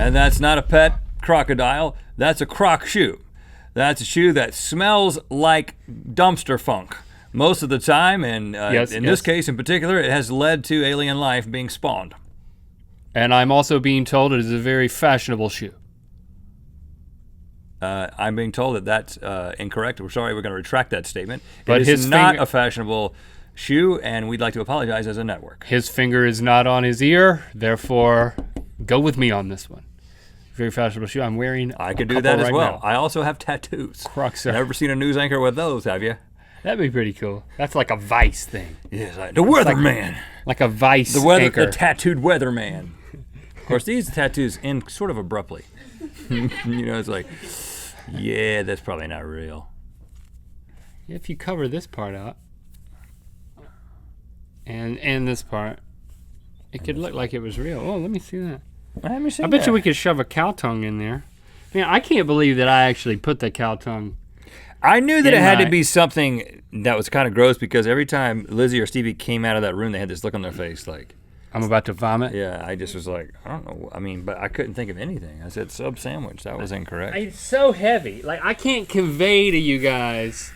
And that's not a pet crocodile. That's a croc shoe. That's a shoe that smells like dumpster funk most of the time, and in this case in particular, it has led to alien life being spawned. And I'm also being told it is a very fashionable shoe. I'm being told that that's incorrect. We're sorry, we're going to retract that statement. But it is not a fashionable shoe, and we'd like to apologize as a network. His finger is not on his ear, therefore, go with me on this one. Very fashionable shoe. I'm wearing. I could do that as well. Now. I also have tattoos. Crocs. Never seen a news anchor with those, have you? That'd be pretty cool. That's like a Vice thing. Yes, the weatherman. Like a Vice anchor. The tattooed weatherman. Of course, these tattoos end sort of abruptly. It's like, yeah, that's probably not real. If you cover this part up, and this part, it could look like it was real. Oh, let me see that. I bet you we could shove a cow tongue in there. Man, I can't believe that I actually put the cow tongue. I knew that it had to be something that was kind of gross because every time Lizzie or Stevie came out of that room, they had this look on their face like, I'm about to vomit? Yeah, I just was like, I don't know. I mean, but I couldn't think of anything. I said sub sandwich. That was incorrect. It's so heavy. Like, I can't convey to you guys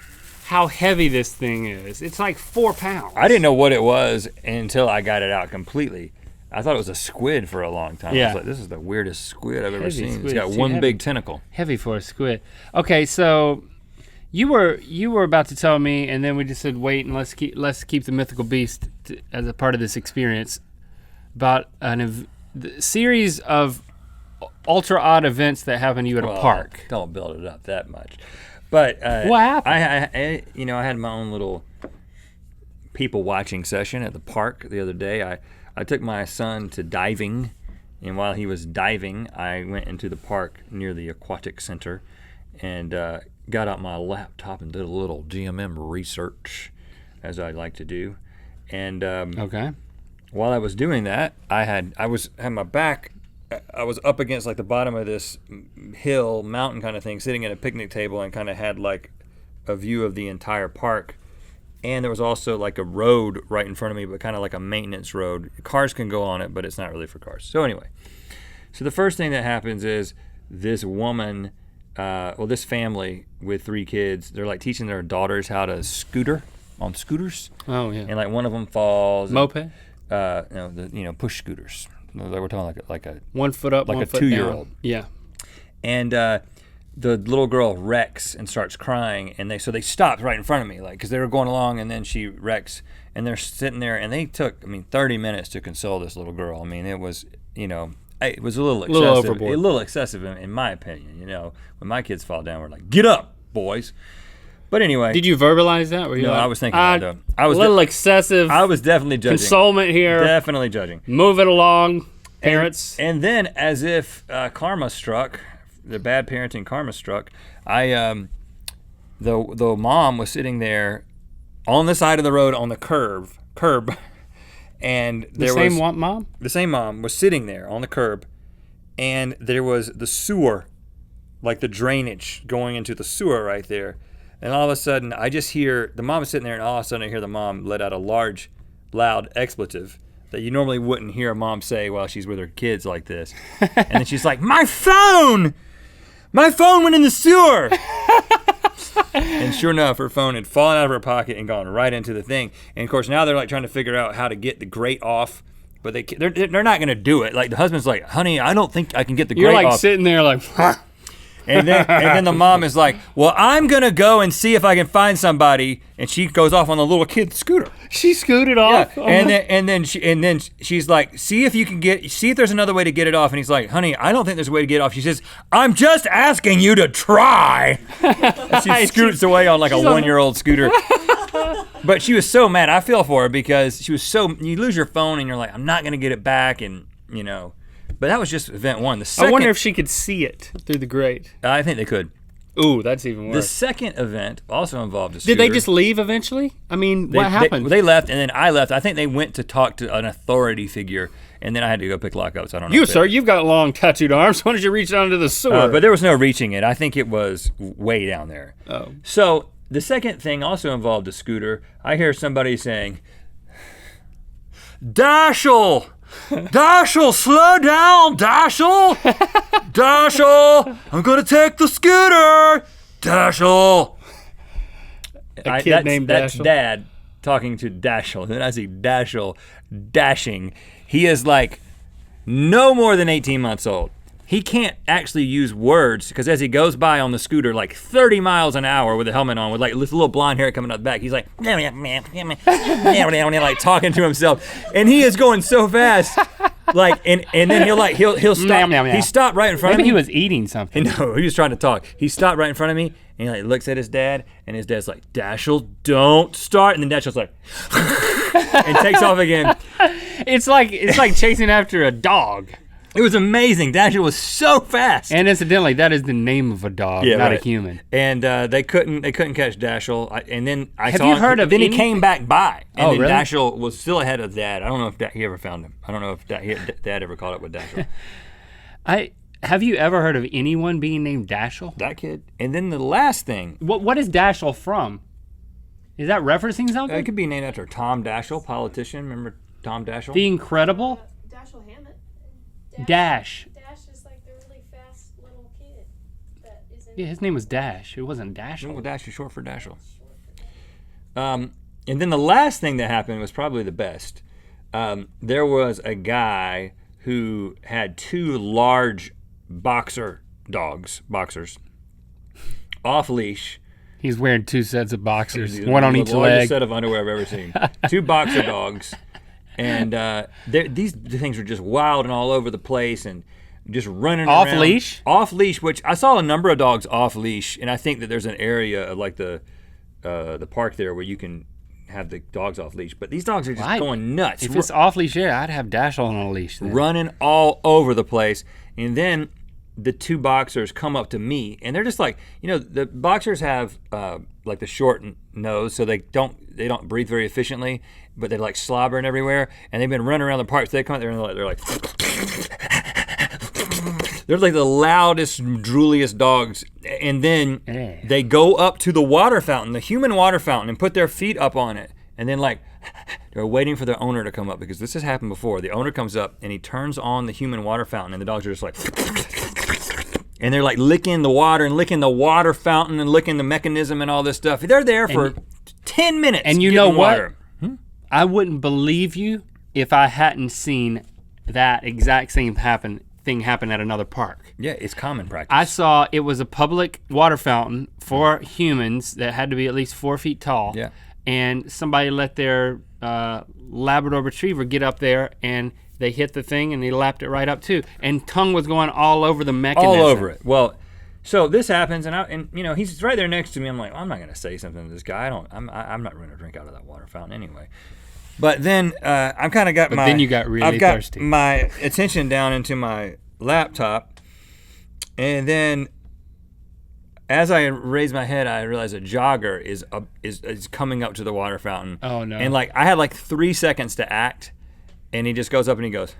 how heavy this thing is. It's like 4 pounds. I didn't know what it was until I got it out completely. I thought it was a squid for a long time. Yeah. I was like, this is the weirdest squid I've ever seen. Squid. It's got one big tentacle. Heavy for a squid. Okay, so you were about to tell me, and then we just said wait and let's keep the mythical beast as a part of this experience about the series of ultra odd events that happen to you at a park. Don't build it up that much. But what happened? I had my own little people watching session at the park the other day. I took my son to diving, and while he was diving, I went into the park near the aquatic center and got out my laptop and did a little GMM research, as I like to do. And while I was doing that, I was my back. I was up against like the bottom of this hill, mountain kind of thing, sitting at a picnic table, and kind of had like a view of the entire park. And there was also like a road right in front of me, but kind of like a maintenance road. Cars can go on it, but it's not really for cars. So anyway, so the first thing that happens is this woman, this family with 3 kids, they're like teaching their daughters how to scooter on scooters. Oh yeah. And like one of them falls. Moped? Push scooters. We're talking like a 1 foot up, like 1 a foot 2-year-old. down. Yeah. And the little girl wrecks and starts crying, and they stopped right in front of me, like, because they were going along, and then she wrecks, and they're sitting there, and they took 30 minutes to console this little girl. I mean, it was it was a little excessive, overboard. a little excessive in my opinion. When my kids fall down, we're like, get up, boys. But anyway, did you verbalize that? Were you I was thinking that though. I was a little excessive. I was definitely judging. Consolement here. Definitely judging. Move it along, parents. And then, as if karma struck, the bad parenting karma struck, the mom was sitting there on the side of the road on the curb, and the same mom was sitting there on the curb, and there was the sewer, like the drainage going into the sewer right there. And all of a sudden, I just hear, the mom is sitting there, and all of a sudden I hear the mom let out a large, loud expletive that you normally wouldn't hear a mom say while she's with her kids like this. And then she's like, my phone went in the sewer. And sure enough, her phone had fallen out of her pocket and gone right into the thing. And of course, now they're like trying to figure out how to get the grate off, but they're not going to do it. Like the husband's like, honey, I don't think I can get the grate off. You're like sitting there like, And then the mom is like, well, I'm going to go and see if I can find somebody. And she goes off on the little kid's scooter. She scooted off. Yeah. And then she's like, see if there's another way to get it off. And he's like, honey, I don't think there's a way to get it off. She says, I'm just asking you to try. And she scoots away on like a 1-year-old scooter. But she was so mad. I feel for her because you lose your phone and you're like, I'm not going to get it back. And but that was just event 1. I wonder if she could see it through the grate. I think they could. Ooh, that's even worse. The second event also involved a scooter. Did they just leave eventually? I mean, what happened? They left, and then I left. I think they went to talk to an authority figure, and then I had to go pick Locke up, so I don't know. Sir, you've got long tattooed arms. Why don't you reach down to the sewer? But there was no reaching it. I think it was way down there. Oh. So the second thing also involved a scooter. I hear somebody saying, Dashel! Dashel, slow down, Dashel! Dashel, I'm gonna take the scooter! Dashel! A kid named That's Dashel? Dad talking to Dashel. And then I see Dashel dashing. He is like no more than 18 months old. He can't actually use words because as he goes by on the scooter like 30 miles an hour with a helmet on with like this little blonde hair coming out the back, he's like, like talking to himself. And he is going so fast. Like, and then he'll stop. He stopped right in front of me. Maybe he was eating something. No, he was trying to talk. He stopped right in front of me and he like looks at his dad and his dad's like, Dashel, don't start. And then Dashel's like, and takes off again. It's like chasing after a dog. It was amazing. Dashel was so fast. And incidentally, that is the name of a dog, not right. a human. And they couldn't catch Dashel. And then Have you heard of Then any- he came back by. And then really? Dashel was still ahead of Dad. I don't know if he ever found him. I don't know if Dad ever caught up with Dashel. Have you ever heard of anyone being named Dashel? That kid. And then the last thing. What is Dashel from? Is that referencing something? It could be named after Tom Dashel, politician. Remember Tom Dashel? The Incredible? Dashiell Hammett. Dash. Dash is like the really fast little kid that is in Yeah, his name was Dash. It wasn't Dashel. Well, Dash is short for Dashel. And then the last thing that happened was probably the best. There was a guy who had two large boxers, off leash. He's wearing two sets of boxers, one on each The largest leg. set of underwear I've ever seen. Two boxer dogs. And these things were just wild and all over the place and just running around. Off leash? Off leash, which I saw a number of dogs off leash, and I think that there's an area of like the park there where you can have the dogs off leash. But these dogs are just going nuts. If it's off leash, yeah, I'd have Dashel on a leash. Then. Running all over the place. And then the two boxers come up to me, and they're just like, the boxers have like the short nose, so they don't breathe very efficiently, but they're like slobbering everywhere, and they've been running around the park. So they come out there and they're like they're like the loudest, drooliest dogs. And then they go up to the water fountain, the human water fountain, and put their feet up on it, and then like they're waiting for their owner to come up because this has happened before. The owner comes up and he turns on the human water fountain, and the dogs are just like. And they're like licking the water and licking the water fountain and licking the mechanism and all this stuff. They're there for 10 minutes. And you know what? Water. I wouldn't believe you if I hadn't seen that exact same thing happen at another park. Yeah, it's common practice. I saw it was a public water fountain for humans that had to be at least 4 feet tall. Yeah. And somebody let their Labrador Retriever get up there and they hit the thing and they lapped it right up too. And tongue was going all over the mechanism. All over it. Well, so this happens, and he's right there next to me. I'm like, I'm not gonna say something to this guy. I'm not gonna drink out of that water fountain anyway. But then I've kind of got then you got really thirsty. My attention down into my laptop, and then as I raise my head, I realize a jogger is coming up to the water fountain. Oh no! And like I had like 3 seconds to act. And he just goes up and he goes,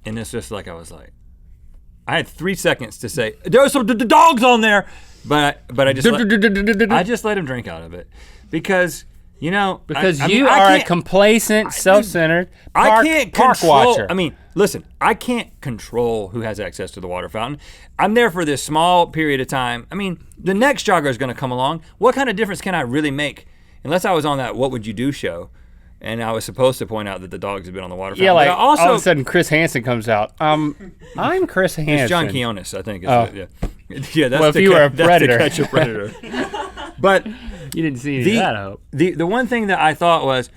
And it's just like, I had 3 seconds to say, there's some dogs on there. But I just let him drink out of it. Because, Because you are a complacent, self-centered park watcher. I mean, listen, I can't control who has access to the water fountain. I'm there for this small period of time. I mean, the next jogger is gonna come along. What kind of difference can I really make? Unless I was on that What Would You Do show, and I was supposed to point out that the dogs have been on the water fountain. Yeah, like all of a sudden Chris Hansen comes out. I'm Chris Hansen. It's John Quinones, I think. Oh. Yeah, that's well, if you were a predator. That's to catch a predator. But you didn't see any of that, I hope. The one thing that I thought was,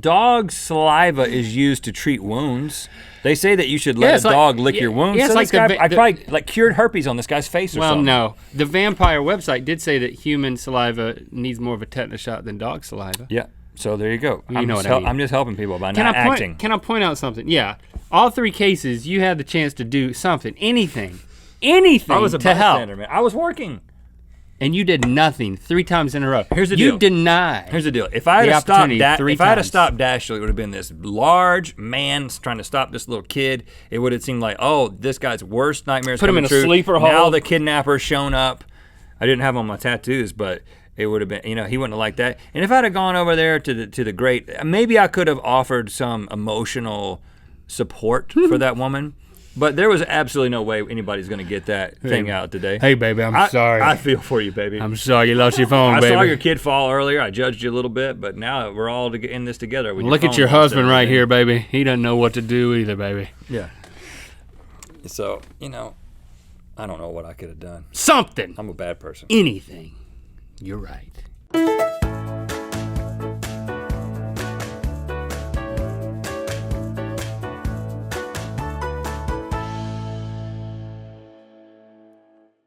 dog saliva is used to treat wounds. They say that you should let a dog lick your wounds. Yeah, it's so like I probably cured herpes on this guy's face or something. Well, no. The Vampire website did say that human saliva needs more of a tetanus shot than dog saliva. Yeah. So there you go. You know what I mean. I'm just helping people by not acting. Can I point out something? Yeah. All three cases, you had the chance to do something, anything I was a to help. bystander, man. I was working. And you did nothing 3 times in a row. Here's the You deal. denied. Here's the deal. If I had stopped Dashel, it would have been this large man trying to stop this little kid. It would have seemed like, oh, this guy's worst nightmares Put him coming in a true. sleeper Now hold. the kidnapper's shown up. I didn't have on my tattoos, but it would have been, he wouldn't have liked that. And if I'd have gone over there to the great, maybe I could have offered some emotional support for that woman. But there was absolutely no way anybody's going to get that thing out today. Hey, baby, I'm sorry. I feel for you, baby. I'm sorry you lost your phone, baby. I saw your kid fall earlier. I judged you a little bit, but now we're all in this together. With Look at your husband right here, baby. He doesn't know what to do either, baby. Yeah. So, I don't know what I could have done. Something. I'm a bad person. Anything. You're right.